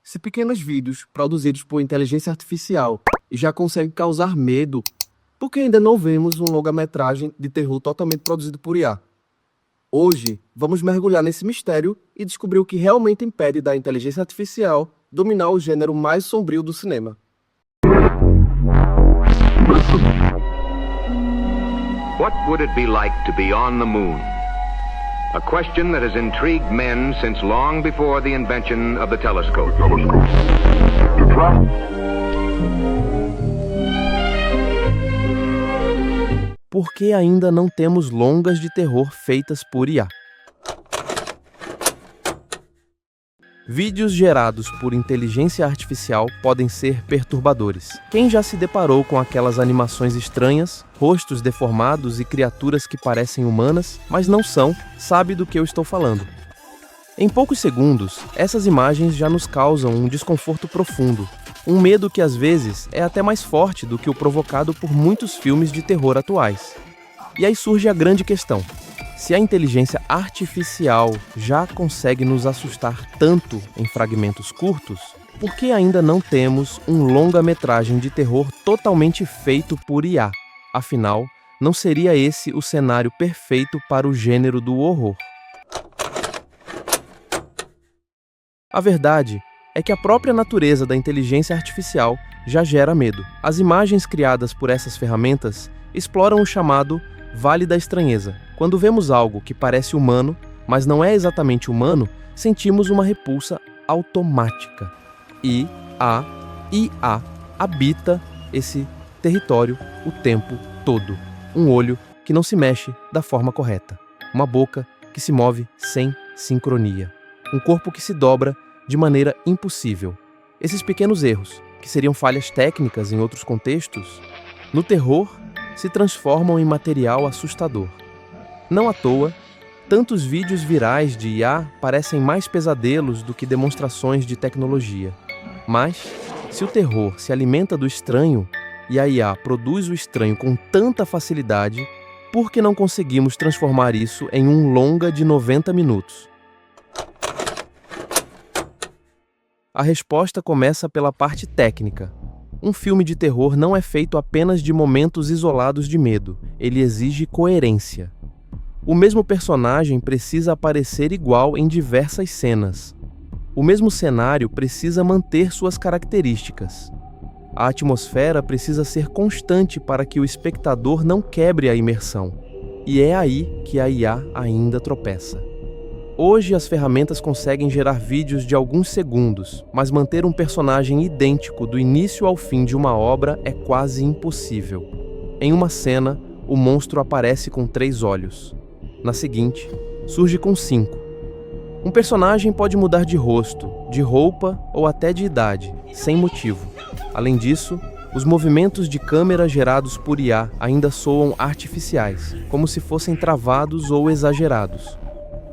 Se pequenos vídeos produzidos por inteligência artificial já conseguem causar medo, por que ainda não vemos um longa-metragem de terror totalmente produzido por IA? Hoje, vamos mergulhar nesse mistério e descobrir o que realmente impede da inteligência artificial dominar o gênero mais sombrio do cinema. What would it be like to be on the moon? A question that has intrigued men since long before the invention of the telescope. Por que ainda não temos longas de terror feitas por IA? Vídeos gerados por inteligência artificial podem ser perturbadores. Quem já se deparou com aquelas animações estranhas, rostos deformados e criaturas que parecem humanas, mas não são, sabe do que eu estou falando. Em poucos segundos, essas imagens já nos causam um desconforto profundo, um medo que às vezes é até mais forte do que o provocado por muitos filmes de terror atuais. E aí surge a grande questão. Se a inteligência artificial já consegue nos assustar tanto em fragmentos curtos, por que ainda não temos um longa-metragem de terror totalmente feito por IA? Afinal, não seria esse o cenário perfeito para o gênero do horror? A verdade é que a própria natureza da inteligência artificial já gera medo. As imagens criadas por essas ferramentas exploram o chamado Vale da Estranheza. Quando vemos algo que parece humano, mas não é exatamente humano, sentimos uma repulsa automática. E a IA habita esse território o tempo todo. Um olho que não se mexe da forma correta. Uma boca que se move sem sincronia. Um corpo que se dobra de maneira impossível. Esses pequenos erros, que seriam falhas técnicas em outros contextos, no terror se transformam em material assustador. Não à toa, tantos vídeos virais de IA parecem mais pesadelos do que demonstrações de tecnologia. Mas, se o terror se alimenta do estranho e a IA produz o estranho com tanta facilidade, por que não conseguimos transformar isso em um longa de 90 minutos? A resposta começa pela parte técnica. Um filme de terror não é feito apenas de momentos isolados de medo, ele exige coerência. O mesmo personagem precisa aparecer igual em diversas cenas. O mesmo cenário precisa manter suas características. A atmosfera precisa ser constante para que o espectador não quebre a imersão. E é aí que a IA ainda tropeça. Hoje as ferramentas conseguem gerar vídeos de alguns segundos, mas manter um personagem idêntico do início ao fim de uma obra é quase impossível. Em uma cena, o monstro aparece com 3 olhos. Na seguinte, surge com 5. Um personagem pode mudar de rosto, de roupa ou até de idade, sem motivo. Além disso, os movimentos de câmera gerados por IA ainda soam artificiais, como se fossem travados ou exagerados.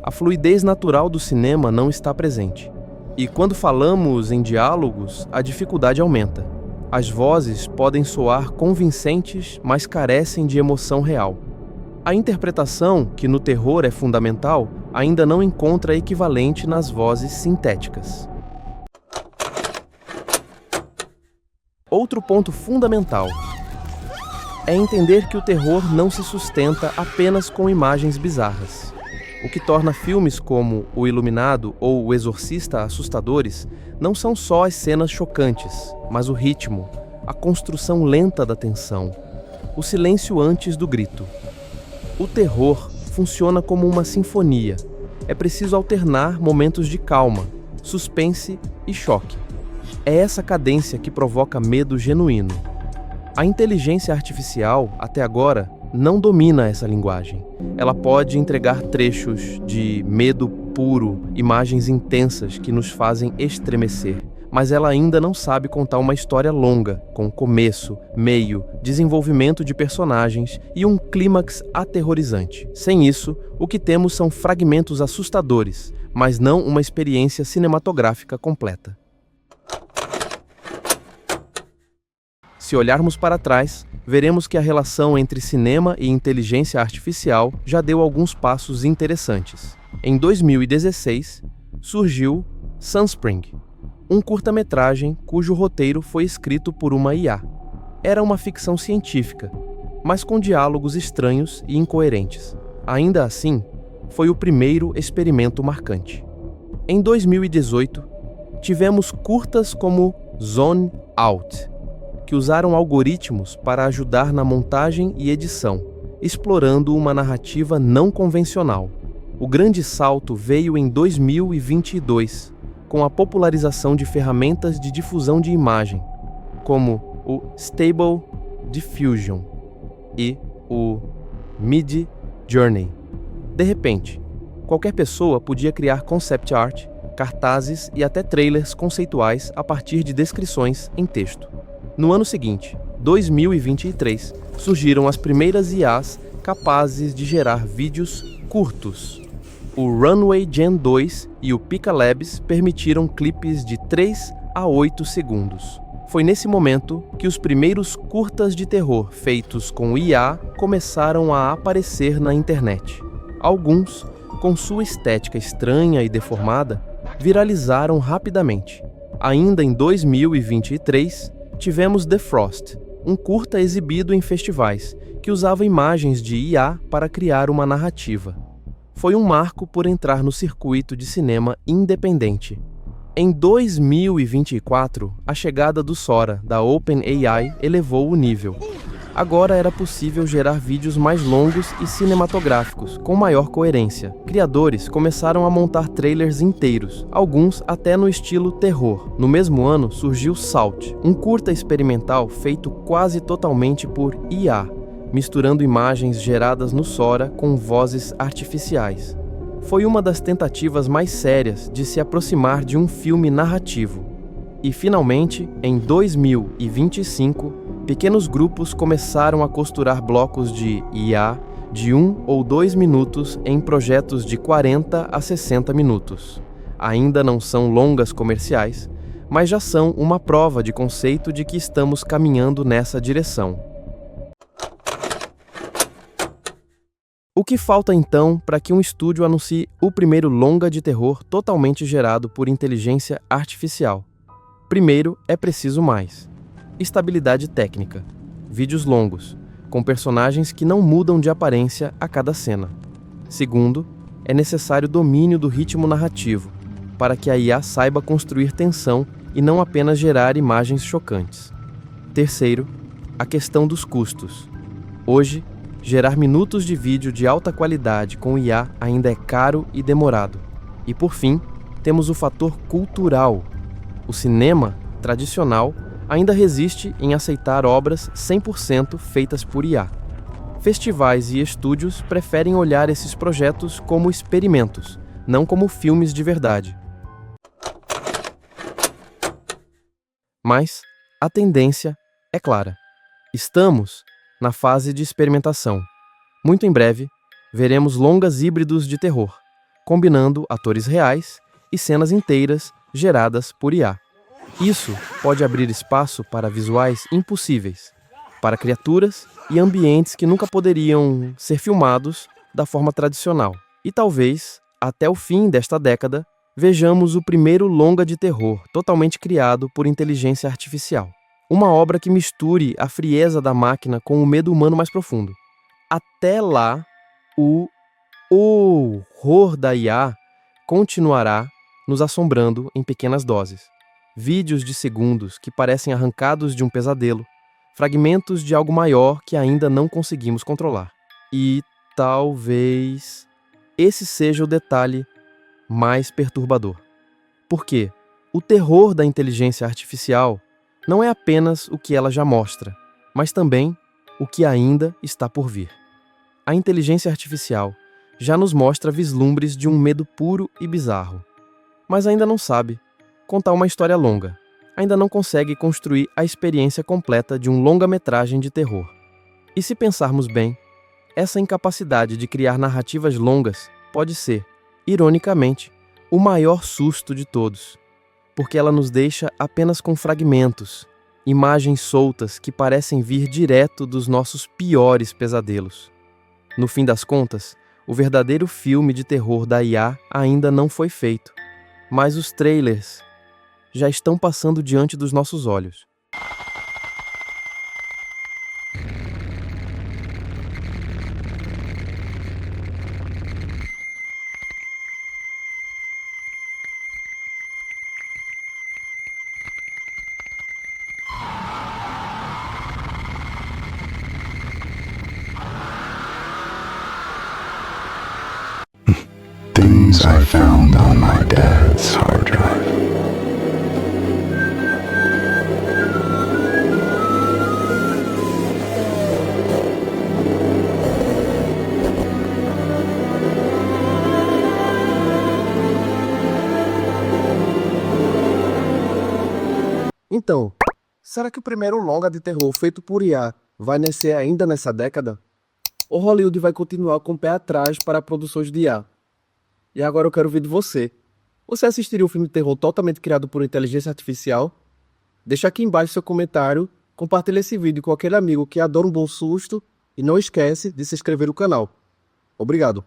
A fluidez natural do cinema não está presente. E quando falamos em diálogos, a dificuldade aumenta. As vozes podem soar convincentes, mas carecem de emoção real. A interpretação, que no terror é fundamental, ainda não encontra equivalente nas vozes sintéticas. Outro ponto fundamental é entender que o terror não se sustenta apenas com imagens bizarras. O que torna filmes como O Iluminado ou O Exorcista assustadores não são só as cenas chocantes, mas o ritmo, a construção lenta da tensão, o silêncio antes do grito. O terror funciona como uma sinfonia. É preciso alternar momentos de calma, suspense e choque. É essa cadência que provoca medo genuíno. A inteligência artificial, até agora, não domina essa linguagem. Ela pode entregar trechos de medo puro, imagens intensas que nos fazem estremecer, mas ela ainda não sabe contar uma história longa, com começo, meio, desenvolvimento de personagens e um clímax aterrorizante. Sem isso, o que temos são fragmentos assustadores, mas não uma experiência cinematográfica completa. Se olharmos para trás, veremos que a relação entre cinema e inteligência artificial já deu alguns passos interessantes. Em 2016, surgiu Sunspring, um curta-metragem cujo roteiro foi escrito por uma IA. Era uma ficção científica, mas com diálogos estranhos e incoerentes. Ainda assim, foi o primeiro experimento marcante. Em 2018, tivemos curtas como Zone Out, que usaram algoritmos para ajudar na montagem e edição, explorando uma narrativa não convencional. O grande salto veio em 2022, com a popularização de ferramentas de difusão de imagem, como o Stable Diffusion e o Midjourney. De repente, qualquer pessoa podia criar concept art, cartazes e até trailers conceituais a partir de descrições em texto. No ano seguinte, 2023, surgiram as primeiras IAs capazes de gerar vídeos curtos. O Runway Gen 2 e o Pika Labs permitiram clipes de 3 a 8 segundos. Foi nesse momento que os primeiros curtas de terror feitos com IA começaram a aparecer na internet. Alguns, com sua estética estranha e deformada, viralizaram rapidamente. Ainda em 2023, tivemos The Frost, um curta exibido em festivais, que usava imagens de IA para criar uma narrativa. Foi um marco por entrar no circuito de cinema independente. Em 2024, a chegada do Sora, da OpenAI, elevou o nível. Agora era possível gerar vídeos mais longos e cinematográficos, com maior coerência. Criadores começaram a montar trailers inteiros, alguns até no estilo terror. No mesmo ano, surgiu Salt, um curta experimental feito quase totalmente por IA, misturando imagens geradas no Sora com vozes artificiais. Foi uma das tentativas mais sérias de se aproximar de um filme narrativo. E, finalmente, em 2025, pequenos grupos começaram a costurar blocos de IA de 1 ou 2 minutos em projetos de 40 a 60 minutos. Ainda não são longas comerciais, mas já são uma prova de conceito de que estamos caminhando nessa direção. O que falta então para que um estúdio anuncie o primeiro longa de terror totalmente gerado por inteligência artificial? Primeiro, é preciso mais: estabilidade técnica, vídeos longos, com personagens que não mudam de aparência a cada cena. Segundo, é necessário domínio do ritmo narrativo, para que a IA saiba construir tensão e não apenas gerar imagens chocantes. Terceiro, a questão dos custos. Hoje, gerar minutos de vídeo de alta qualidade com IA ainda é caro e demorado. E por fim, temos o fator cultural. O cinema tradicional ainda resiste em aceitar obras 100% feitas por IA. Festivais e estúdios preferem olhar esses projetos como experimentos, não como filmes de verdade. Mas a tendência é clara. Estamos na fase de experimentação. Muito em breve, veremos longas híbridos de terror, combinando atores reais e cenas inteiras geradas por IA. Isso pode abrir espaço para visuais impossíveis, para criaturas e ambientes que nunca poderiam ser filmados da forma tradicional. E talvez, até o fim desta década, vejamos o primeiro longa de terror totalmente criado por inteligência artificial. Uma obra que misture a frieza da máquina com o medo humano mais profundo. Até lá, o horror da IA continuará nos assombrando em pequenas doses. Vídeos de segundos que parecem arrancados de um pesadelo, fragmentos de algo maior que ainda não conseguimos controlar. E talvez esse seja o detalhe mais perturbador. Porque o terror da inteligência artificial não é apenas o que ela já mostra, mas também o que ainda está por vir. A inteligência artificial já nos mostra vislumbres de um medo puro e bizarro, mas ainda não sabe contar uma história longa, ainda não consegue construir a experiência completa de um longa-metragem de terror. E se pensarmos bem, essa incapacidade de criar narrativas longas pode ser, ironicamente, o maior susto de todos, porque ela nos deixa apenas com fragmentos, imagens soltas que parecem vir direto dos nossos piores pesadelos. No fim das contas, o verdadeiro filme de terror da IA ainda não foi feito, mas os trailers já estão passando diante dos nossos olhos. Things I found on my dad's hard drive. Então, será que o primeiro longa de terror feito por IA vai nascer ainda nessa década? Ou Hollywood vai continuar com o pé atrás para produções de IA? E agora eu quero ouvir de você. Você assistiria um filme de terror totalmente criado por inteligência artificial? Deixa aqui embaixo seu comentário, compartilhe esse vídeo com aquele amigo que adora um bom susto e não esquece de se inscrever no canal. Obrigado.